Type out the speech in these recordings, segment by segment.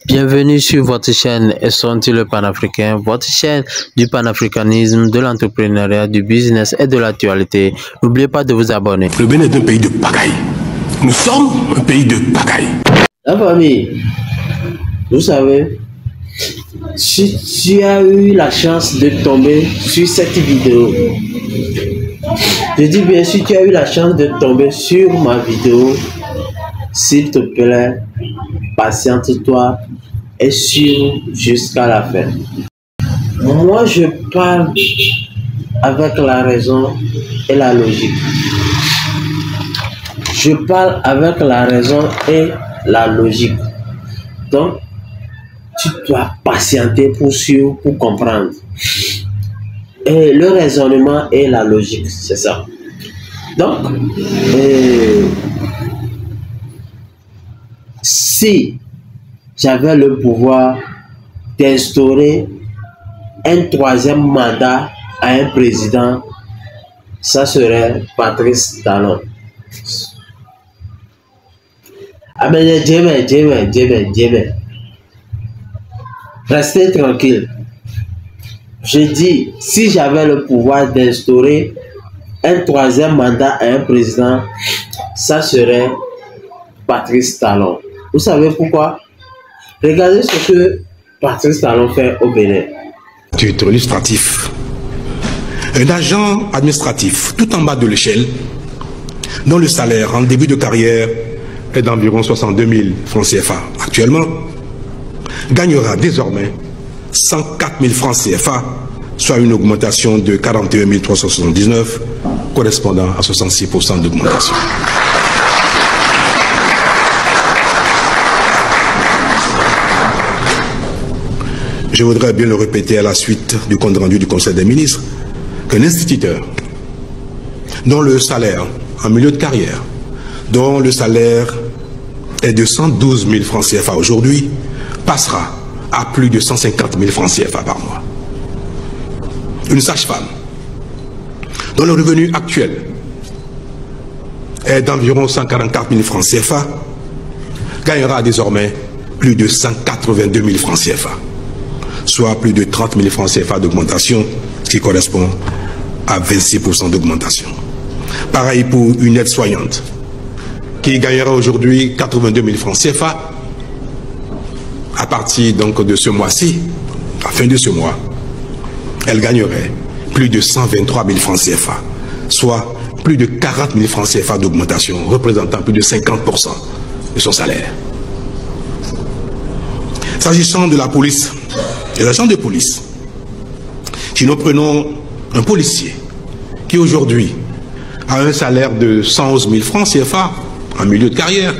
Bienvenue sur votre chaîne Esonti le panafricain, votre chaîne du panafricanisme, de l'entrepreneuriat, du business et de l'actualité. N'oubliez pas de vous abonner. Le Bénin est un pays de pagaille. Nous sommes un pays de pagaille. La famille, vous savez, si tu as eu la chance de tomber sur cette vidéo, je dis bien si tu as eu la chance de tomber sur ma vidéo, s'il te plaît, patiente-toi et suive jusqu'à la fin. Moi, je parle avec la raison et la logique. Je parle avec la raison et la logique. Donc, tu dois patienter pour suivre, pour comprendre. Et le raisonnement et la logique, c'est ça. Donc, si j'avais le pouvoir d'instaurer un troisième mandat à un président, ça serait Patrice Talon. Ah mais Djemé. Restez tranquille. Je dis, si j'avais le pouvoir d'instaurer un troisième mandat à un président, ça serait Patrice Talon. Vous savez pourquoi? Regardez ce que Patrice Talon fait au Bénin. Titre illustratif. Un agent administratif tout en bas de l'échelle, dont le salaire en début de carrière est d'environ 62 000 francs CFA actuellement, gagnera désormais 104 000 francs CFA, soit une augmentation de 41 379, correspondant à 66% d'augmentation. Je voudrais bien le répéter à la suite du compte rendu du Conseil des ministres, qu'un instituteur dont le salaire en milieu de carrière, dont le salaire est de 112 000 francs CFA aujourd'hui, passera à plus de 150 000 francs CFA par mois. Une sage-femme dont le revenu actuel est d'environ 144 000 francs CFA gagnera désormais plus de 182 000 francs CFA, soit plus de 30 000 francs CFA d'augmentation, ce qui correspond à 26% d'augmentation. Pareil pour une aide-soignante qui gagnera aujourd'hui 82 000 francs CFA. À partir donc de ce mois-ci, à la fin de ce mois, elle gagnerait plus de 123 000 francs CFA, soit plus de 40 000 francs CFA d'augmentation, représentant plus de 50% de son salaire. S'agissant de la police, les agents de police, si nous prenons un policier qui aujourd'hui a un salaire de 111 000 francs CFA en milieu de carrière,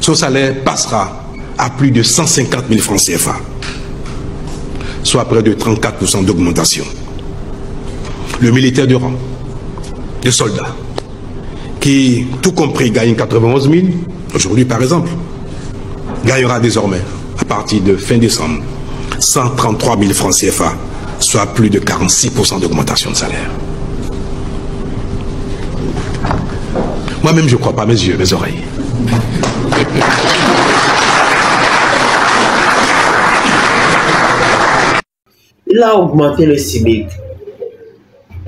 son salaire passera à plus de 150 000 francs CFA, soit près de 34% d'augmentation. Le militaire de rang, le soldat, qui, tout compris, gagne 91 000, aujourd'hui par exemple, gagnera désormais, à partir de fin décembre, 133 000 francs CFA, soit plus de 46% d'augmentation de salaire. Moi-même, je ne crois pas mes yeux, mes oreilles. Il a augmenté le SMIC.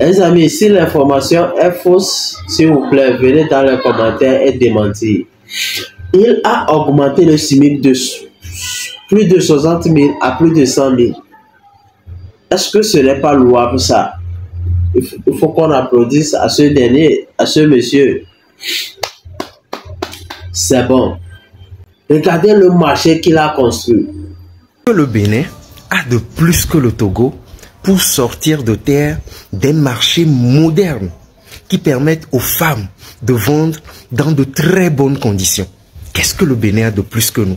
Les amis, si l'information est fausse, s'il vous plaît, venez dans les commentaires et démentir. Il a augmenté le SMIC de plus de 60 000 à plus de 100 000. Est-ce que ce n'est pas louable ça? Il faut qu'on applaudisse à ce dernier, à ce monsieur. C'est bon. Regardez le marché qu'il a construit. Le Bénin a de plus que le Togo pour sortir de terre des marchés modernes qui permettent aux femmes de vendre dans de très bonnes conditions. Qu'est-ce que le Bénin a de plus que nous?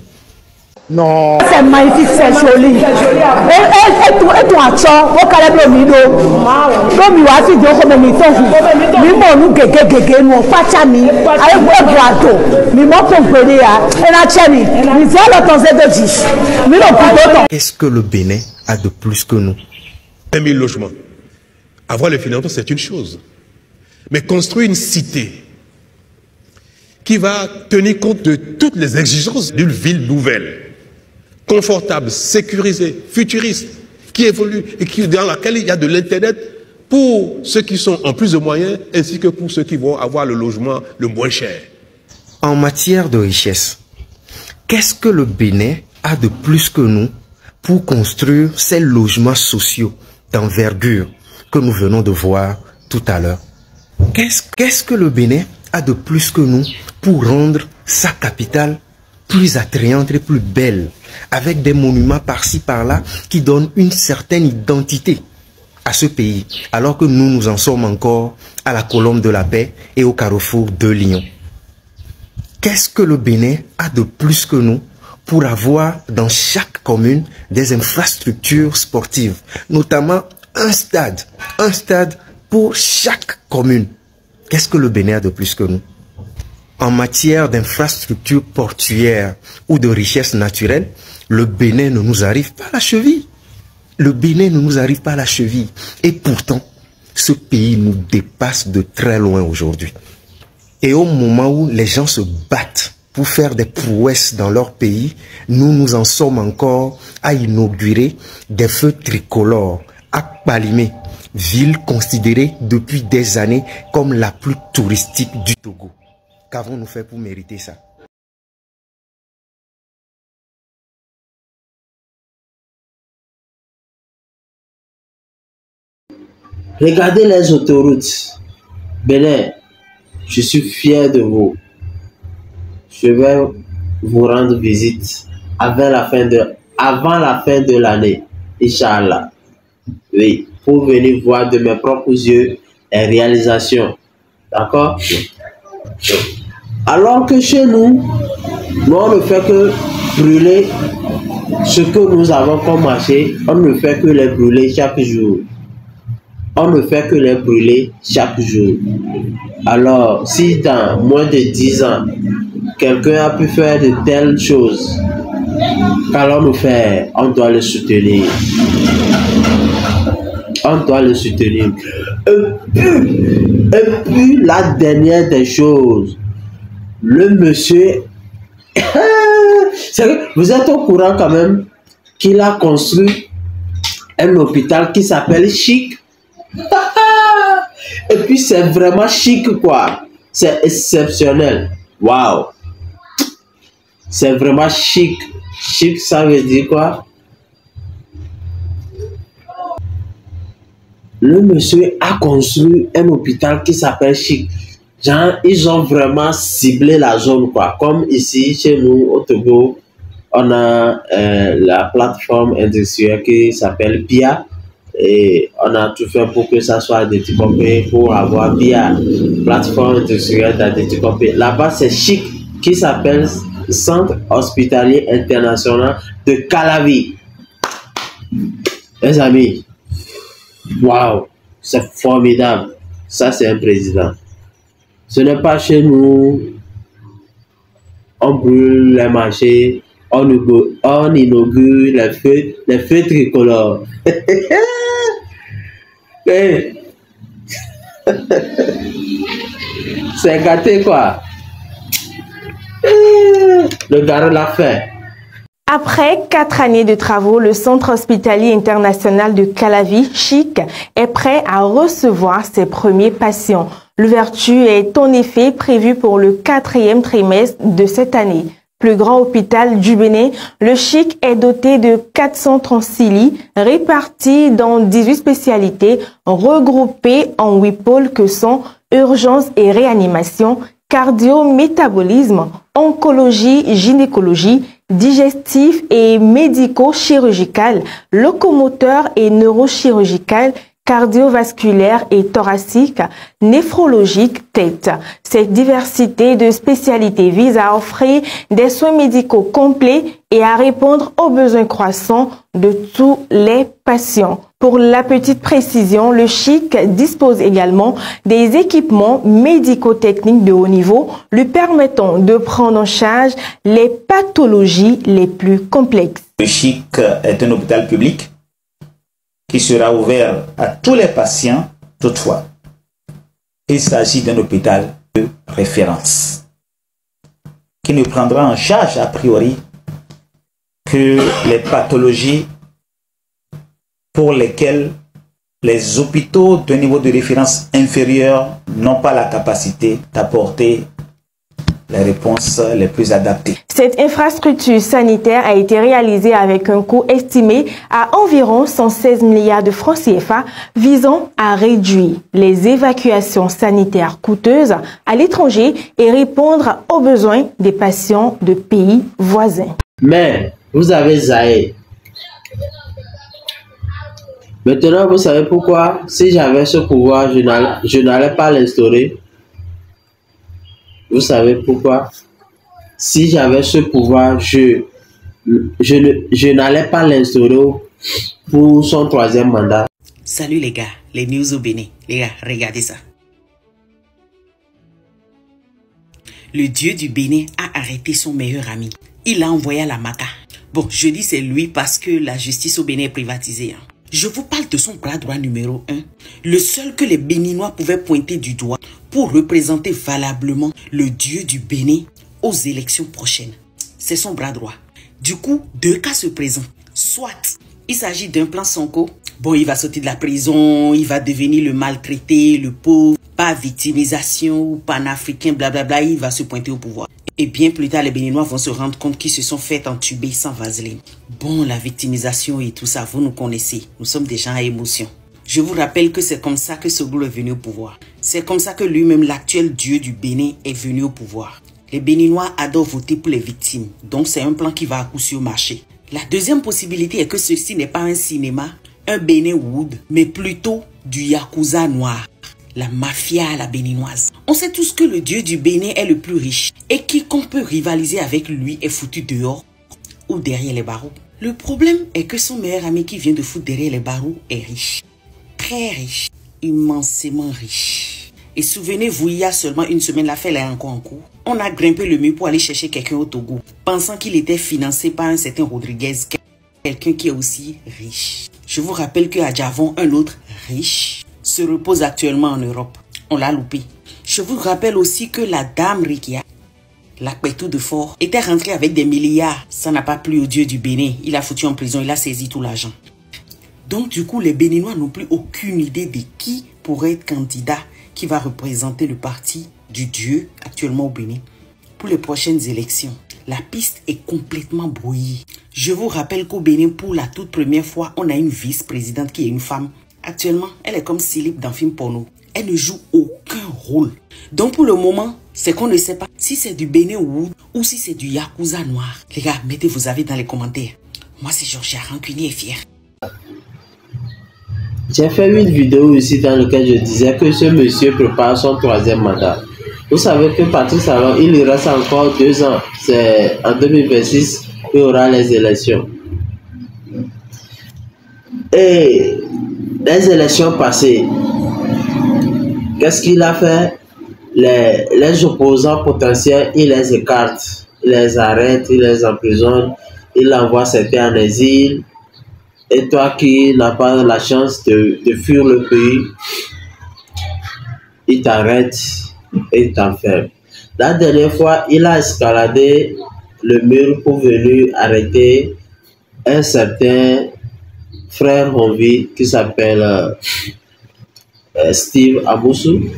Non. C'est magnifique, c'est joli. Et ton achat, au calme le mido. Comme il va se dire comme il t'en dit. Nous gege nous pas chami. Avec un bateau. Mais moi comprenez à. Et la chami. Mais c'est la temps de 10. Mais non pas. Qu'est-ce que le Bénin a de plus que nous? 1 000 logements. Avoir le financement, c'est une chose. Mais construire une cité qui va tenir compte de toutes les exigences d'une ville nouvelle, confortable, sécurisée, futuriste, qui évolue et dans laquelle il y a de l'Internet pour ceux qui sont en plus de moyens ainsi que pour ceux qui vont avoir le logement le moins cher. En matière de richesse, qu'est-ce que le Bénin a de plus que nous pour construire ces logements sociaux d'envergure que nous venons de voir tout à l'heure? Qu'est-ce que le Bénin a de plus que nous pour rendre sa capitale plus attrayante et plus belle, avec des monuments par-ci par-là qui donnent une certaine identité à ce pays, alors que nous en sommes encore à la Colombe de la Paix et au carrefour de Lyon? Qu'est-ce que le Bénin a de plus que nous pour avoir dans chaque commune des infrastructures sportives, notamment un stade pour chaque commune? Qu'est-ce que le Bénin a de plus que nous? En matière d'infrastructures portuaires ou de richesses naturelles, le Bénin ne nous arrive pas à la cheville. Le Bénin ne nous arrive pas à la cheville. Et pourtant, ce pays nous dépasse de très loin aujourd'hui. Et au moment où les gens se battent pour faire des prouesses dans leur pays, nous en sommes encore à inaugurer des feux tricolores à Kpalimé, ville considérée depuis des années comme la plus touristique du Togo. Qu'avons-nous fait pour mériter ça? Regardez les autoroutes. Bénin, je suis fier de vous. Je vais vous rendre visite avant la fin de l'année, Inch'Allah. Oui, pour venir voir de mes propres yeux les réalisations. D'accord? Alors que chez nous, on ne fait que brûler ce que nous avons comme marché. On ne fait que les brûler chaque jour. On ne fait que les brûler chaque jour. Alors, si dans moins de 10 ans, quelqu'un a pu faire de telles choses, qu'allons-nous faire? On doit le soutenir. On doit le soutenir. Et puis la dernière des choses, le monsieur, vous êtes au courant quand même qu'il a construit un hôpital qui s'appelle Chic. Et puis c'est vraiment chic quoi. C'est exceptionnel. Waouh. C'est vraiment chic. Chic, ça veut dire quoi? Le monsieur a construit un hôpital qui s'appelle Chic. Genre, ils ont vraiment ciblé la zone quoi. Comme ici, chez nous, au Togo, on a la plateforme industrielle qui s'appelle PIA. Et on a tout fait pour que ça soit déticopé, pour avoir PIA, plateforme industrielle d'Adéticopé. Là-bas, c'est Chic, qui s'appelle Centre Hospitalier International de Calavi. Les amis, waouh, c'est formidable. Ça, c'est un président. Ce n'est pas chez nous, on brûle les marchés, on inaugure les feux tricolores. Hey. C'est gâté quoi. Le gars l'a fait. Après 4 années de travaux, le Centre Hospitalier International de Calavi, Chic, est prêt à recevoir ses premiers patients. L'ouverture est en effet prévue pour le 4e trimestre de cette année. Plus grand hôpital du Bénin, le Chic est doté de 436 lits répartis dans 18 spécialités regroupées en 8 pôles que sont urgence et réanimation, cardio-métabolisme, oncologie, gynécologie, digestif et médico-chirurgical, locomoteur et neurochirurgical, cardiovasculaire et thoracique, néphrologique, tête. Cette diversité de spécialités vise à offrir des soins médicaux complets et à répondre aux besoins croissants de tous les patients. Pour la petite précision, le Chic dispose également des équipements médico-techniques de haut niveau lui permettant de prendre en charge les pathologies les plus complexes. Le Chic est un hôpital public qui sera ouvert à tous les patients. Toutefois, il s'agit d'un hôpital de référence qui ne prendra en charge a priori que les pathologies pour lesquelles les hôpitaux de niveau de référence inférieur n'ont pas la capacité d'apporter les réponses les plus adaptées. Cette infrastructure sanitaire a été réalisée avec un coût estimé à environ 116 milliards de francs CFA, visant à réduire les évacuations sanitaires coûteuses à l'étranger et répondre aux besoins des patients de pays voisins. Mais vous avez zaï. Maintenant, vous savez pourquoi, si j'avais ce pouvoir, je n'allais pas l'instaurer. Vous savez pourquoi? Si j'avais ce pouvoir, je n'allais pas l'instaurer pour son 3e mandat. Salut les gars, les news au Bénin. Les gars, regardez ça. Le dieu du Bénin a arrêté son meilleur ami. Il l'a envoyé à la Maca. Bon, je dis c'est lui parce que la justice au Bénin est privatisée. Je vous parle de son bras droit numéro 1, le seul que les Béninois pouvaient pointer du doigt pour représenter valablement le dieu du Bénin aux élections prochaines. C'est son bras droit. Du coup, 2 cas se présentent. Soit il s'agit d'un plan Sonko. Bon, il va sortir de la prison, il va devenir le maltraité, le pauvre, pas victimisation ou panafricain, blablabla, il va se pointer au pouvoir. Et bien plus tard, les Béninois vont se rendre compte qu'ils se sont fait entuber sans vaseline. Bon, la victimisation et tout ça, vous nous connaissez. Nous sommes des gens à émotion. Je vous rappelle que c'est comme ça que Soglo est venu au pouvoir. C'est comme ça que lui-même, l'actuel dieu du Bénin, est venu au pouvoir. Les Béninois adorent voter pour les victimes. Donc, c'est un plan qui va à coup sûr marcher. La deuxième possibilité est que ceci n'est pas un cinéma, un Bénin Wood, mais plutôt du Yakuza noir. La mafia à la béninoise. On sait tous que le dieu du Bénin est le plus riche et quiconque peut rivaliser avec lui est foutu dehors ou derrière les barreaux. Le problème est que son meilleur ami qui vient de foutre derrière les barreaux est riche. Très riche. Immensément riche. Et souvenez-vous, il y a seulement une semaine, l'affaire est encore en cours. On a grimpé le mur pour aller chercher quelqu'un au Togo, pensant qu'il était financé par un certain Rodriguez, quelqu'un qui est aussi riche. Je vous rappelle qu'à Djavon, un autre riche se repose actuellement en Europe. On l'a loupé. Je vous rappelle aussi que la dame Rikia, la Pétou de Fort, était rentrée avec des milliards. Ça n'a pas plu au dieu du Bénin. Il a foutu en prison, il a saisi tout l'argent. Donc du coup, les Béninois n'ont plus aucune idée de qui pourrait être candidat qui va représenter le parti du dieu actuellement au Bénin pour les prochaines élections. La piste est complètement brouillée. Je vous rappelle qu'au Bénin, pour la toute première fois, on a une vice-présidente qui est une femme. Actuellement, elle est comme Silip dans film porno. Elle ne joue aucun rôle. Donc pour le moment, c'est qu'on ne sait pas si c'est du Bénin Wood ou si c'est du Yakuza noir. Les gars, mettez vos avis dans les commentaires. Moi, c'est Georgia, rancunier et fier. J'ai fait une vidéo ici dans laquelle je disais que ce monsieur prépare son 3e mandat. Vous savez que Patrice Talon, il lui reste encore 2 ans. C'est en 2026 qu'il y aura les élections. Et les élections passées, qu'est-ce qu'il a fait? Les opposants potentiels, il les écarte, il les arrête, il les emprisonne, il envoie certains en exil. Et toi qui n'as pas la chance de fuir le pays, il t'arrête et t'enferme. La dernière fois, il a escaladé le mur pour venir arrêter un certain frère Honvi qui s'appelle Steve Aboussou,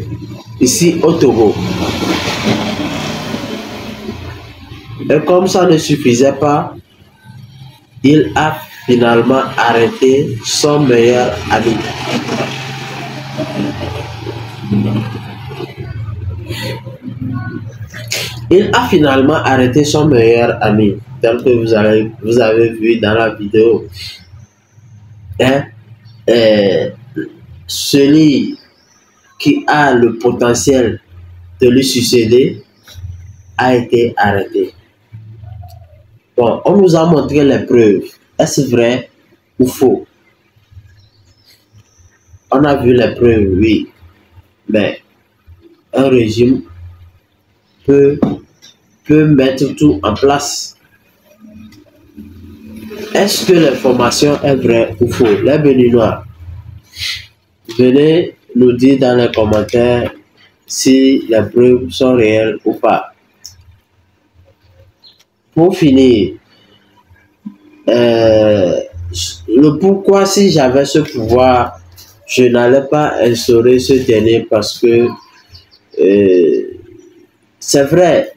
ici au Togo. Et comme ça ne suffisait pas, il a finalement arrêté son meilleur ami. Il a finalement arrêté son meilleur ami, tel que vous avez vu dans la vidéo. Celui qui a le potentiel de lui succéder a été arrêté. Bon, on nous a montré les preuves. Est-ce vrai ou faux? On a vu les preuves, oui. Mais un régime peut mettre tout en place. Est-ce que l'information est vraie ou faux? Les Béninois, venez nous dire dans les commentaires si les preuves sont réelles ou pas. Pour finir, le pourquoi, si j'avais ce pouvoir, je n'allais pas instaurer ce dernier parce que c'est vrai,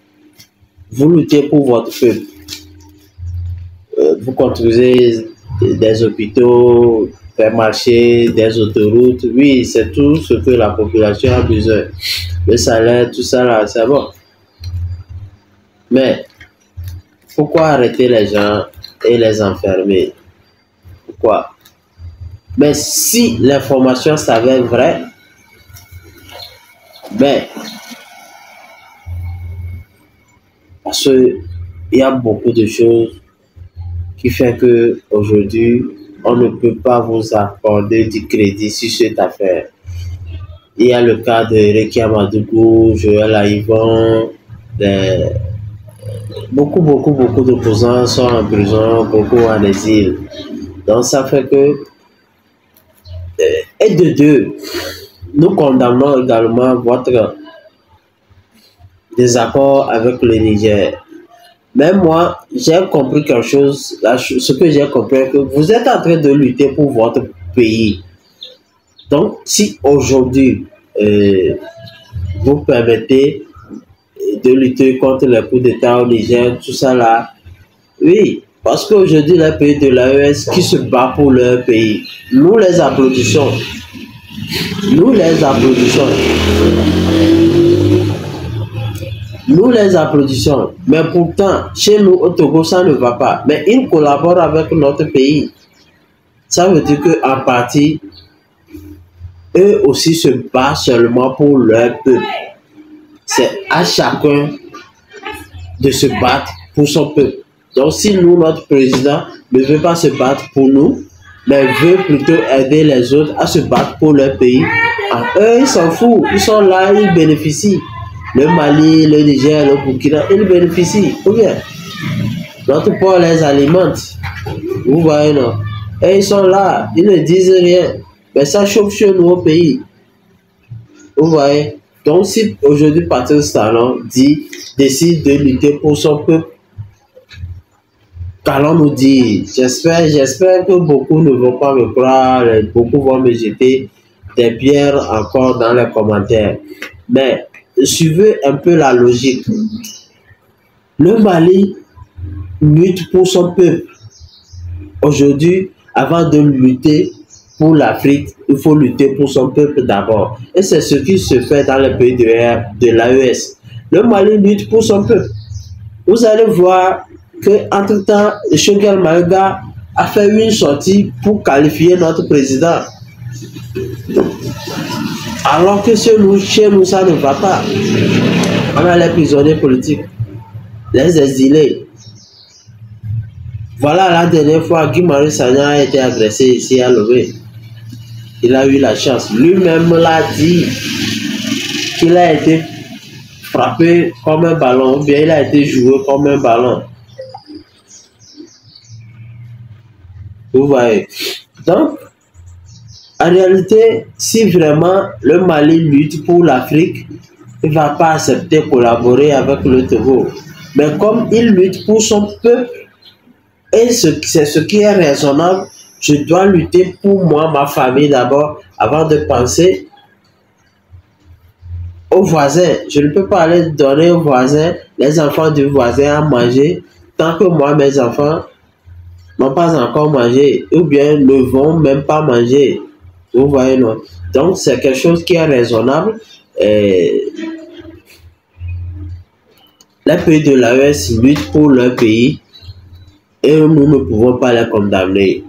vous luttez pour votre peuple. Vous construisez des hôpitaux, des marchés, des autoroutes. Oui, c'est tout ce que la population a besoin. Le salaire, tout ça là, c'est bon. Mais pourquoi arrêter les gens et les enfermer? Pourquoi? Mais si l'information s'avère vraie, parce qu'il y a beaucoup de choses qui fait que aujourd'hui on ne peut pas vous accorder du crédit sur cette affaire. Il y a le cas de Rekia Madougou, Joël Aïvon, beaucoup d'opposants sont en prison, beaucoup en exil. Donc ça fait que, et de deux, nous condamnons également votre désaccord avec le Niger. Mais moi, j'ai compris quelque chose, ce que j'ai compris, que vous êtes en train de lutter pour votre pays. Donc, si aujourd'hui, vous permettez de lutter contre les coups d'État au Niger, tout ça là, oui, parce qu'aujourd'hui, les pays de l'AES qui se battent pour leur pays, nous les applaudissons. Nous les applaudissons. Nous les applaudissons, mais pourtant, chez nous, au Togo, ça ne va pas. Mais ils collaborent avec notre pays. Ça veut dire qu'en partie, eux aussi se battent seulement pour leur peuple. C'est à chacun de se battre pour son peuple. Donc, si nous, notre président, ne veut pas se battre pour nous, mais veut plutôt aider les autres à se battre pour leur pays, eux, ils s'en foutent. Ils sont là, ils bénéficient. Le Mali, le Niger, le Burkina, ils bénéficient. Ou bien, notre port les alimente. Vous voyez, non? Et ils sont là, ils ne disent rien. Mais ça chauffe chez nous au pays. Vous voyez? Donc, si aujourd'hui Patrice Talon décide de lutter pour son peuple, qu'allons-nous dire? J'espère que beaucoup ne vont pas me croire, beaucoup vont me jeter des pierres encore dans les commentaires. Mais suivez un peu la logique. Le Mali lutte pour son peuple. Aujourd'hui, avant de lutter pour l'Afrique, il faut lutter pour son peuple d'abord. Et c'est ce qui se fait dans les pays de l'AES. Le Mali lutte pour son peuple. Vous allez voir qu'entre-temps, Choguel Maïga a fait une sortie pour qualifier notre président. Alors que chez nous, ça ne va pas. On a les prisonniers politiques, les exilés. Voilà la dernière fois Guy Marius Sagna a été agressé ici à Lomé. Il a eu la chance. Lui-même l'a dit qu'il a été frappé comme un ballon, ou bien il a été joué comme un ballon. Vous voyez. Donc, en réalité, si vraiment le Mali lutte pour l'Afrique, il ne va pas accepter de collaborer avec le Togo. Mais comme il lutte pour son peuple, et c'est ce qui est raisonnable, je dois lutter pour moi, ma famille d'abord, avant de penser aux voisins. Je ne peux pas aller donner aux voisins, les enfants du voisin à manger, tant que moi, mes enfants n'ont pas encore mangé, ou bien ne vont même pas manger. Vous voyez, non? Donc, c'est quelque chose qui est raisonnable. Les pays de l'AES luttent pour leur pays et nous ne pouvons pas les condamner.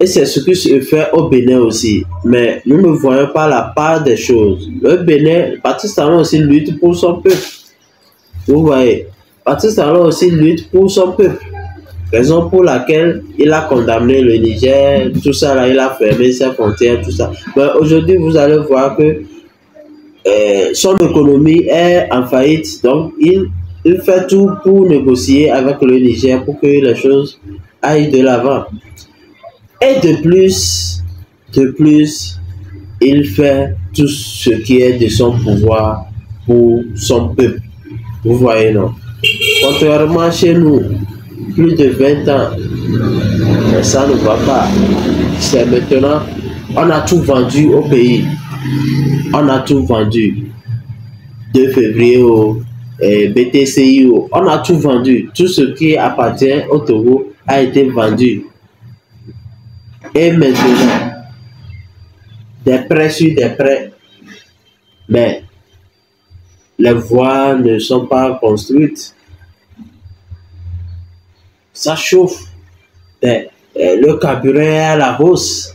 Et c'est ce qui se fait au Bénin aussi. Mais nous ne voyons pas la part des choses. Le Bénin, Patrice Talon aussi lutte pour son peuple. Vous voyez, Patrice Talon aussi lutte pour son peuple. Raison pour laquelle il a condamné le Niger, tout ça là, il a fermé ses frontières, tout ça. Mais aujourd'hui, vous allez voir que son économie est en faillite. Donc, il fait tout pour négocier avec le Niger pour que les choses aillent de l'avant. Et de plus, il fait tout ce qui est de son pouvoir pour son peuple. Vous voyez, non? Contrairement chez nous, plus de 20 ans. Mais ça ne va pas. C'est maintenant, on a tout vendu au pays. On a tout vendu. 2 février au BTCI, on a tout vendu. Tout ce qui appartient au Togo a été vendu. Et maintenant, des prêts sur des prêts. Mais les voies ne sont pas construites. Ça chauffe. Le carburant est à la hausse.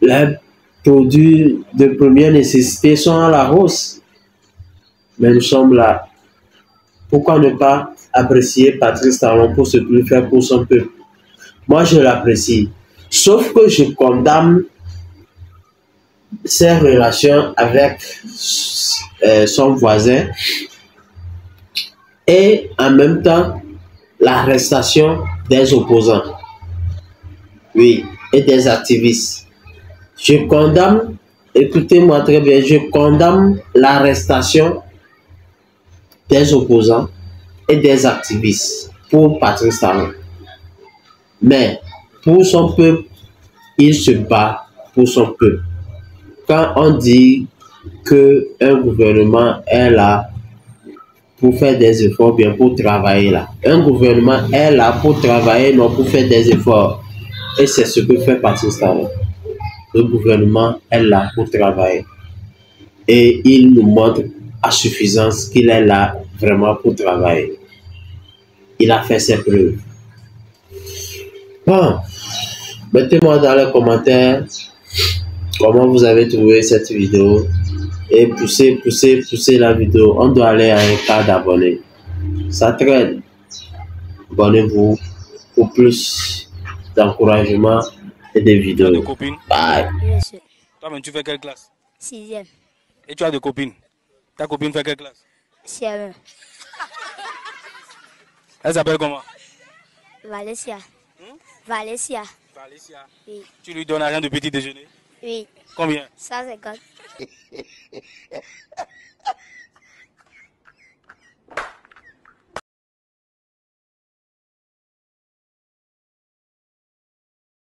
Les produits de première nécessité sont à la hausse. Mais nous sommes là. Pourquoi ne pas apprécier Patrice Talon pour ce qu'il fait pour son peuple? Moi, je l'apprécie. Sauf que je condamne ses relations avec son voisin et en même temps l'arrestation des opposants. Oui, et des activistes. Je condamne, écoutez-moi très bien, je condamne l'arrestation des opposants et des activistes pour Patrice Talon. Mais pour son peuple, il se bat pour son peuple. Quand on dit qu'un gouvernement est là pour faire des efforts, bien pour travailler là. Un gouvernement est là pour travailler, non pour faire des efforts. Et c'est ce que fait Patrice Talon. Le gouvernement est là pour travailler. Et il nous montre à suffisance qu'il est là vraiment pour travailler. Il a fait ses preuves. Bon, mettez-moi dans les commentaires comment vous avez trouvé cette vidéo. Et poussez la vidéo. On doit aller à un cas d'abonnés. Ça traîne. Abonnez-vous pour plus d'encouragement et de vidéos. Tu as des copines? Bye. Monsieur. Toi-même, tu fais quelle classe? 6e. Et tu as des copines? Ta copine fait quelle classe? CM1. Elle s'appelle comment? Valencia. Valencia. Valencia. Oui. Tu lui donnes rien de petit déjeuner? Oui. Combien? 150.